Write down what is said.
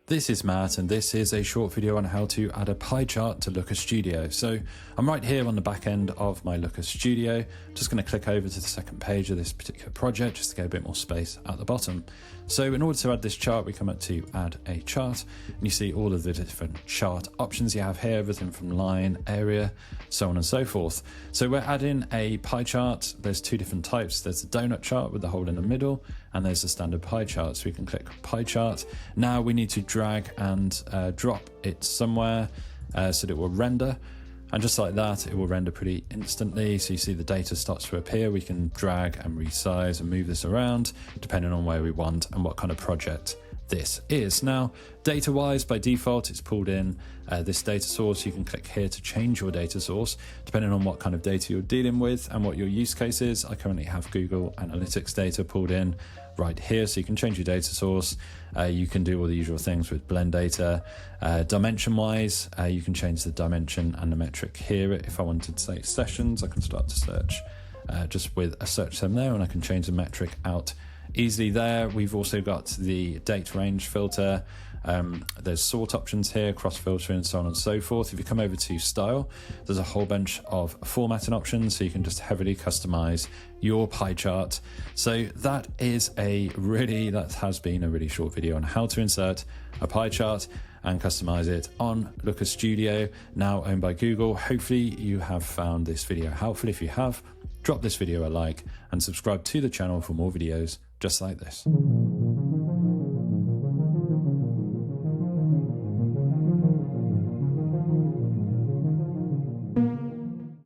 This is Matt, and this is a short video on how to add a pie chart to Looker Studio. So I'm right here on the back end of my Looker Studio. I'm just going to click over to the second page of this particular project just to get a bit more space at the bottom. So in order to add this chart, we come up to add a chart, and you see all of the different chart options you have here, everything from line, area, so on and so forth. So we're adding a pie chart. There's two different types. There's a donut chart with the hole in the middle, and there's a standard pie chart. So we can click pie chart. Now we need to drag and drop it somewhere so that it will render. And just like that, it will render pretty instantly. So you see the data starts to appear. We can drag and resize and move this around depending on where we want and what kind of project this is. Now, data-wise, by default, it's pulled in this data source. You can click here to change your data source, depending on what kind of data you're dealing with and what your use case is. I currently have Google Analytics data pulled in right here, so you can change your data source. You can do all the usual things with blend data. Dimension-wise, you can change the dimension and the metric here. If I wanted to say sessions, I can start to search just with a search term there, and I can change the metric out easily there. We've also got the date range filter. There's sort options here, cross filtering, and so on and so forth. If you come over to style, there's a whole bunch of formatting options, so you can just heavily customize your pie chart. So that has been a really short video on how to insert a pie chart and customize it on Looker Studio, now owned by Google. Hopefully you have found this video helpful. If you have, drop this video a like and subscribe to the channel for more videos just like this.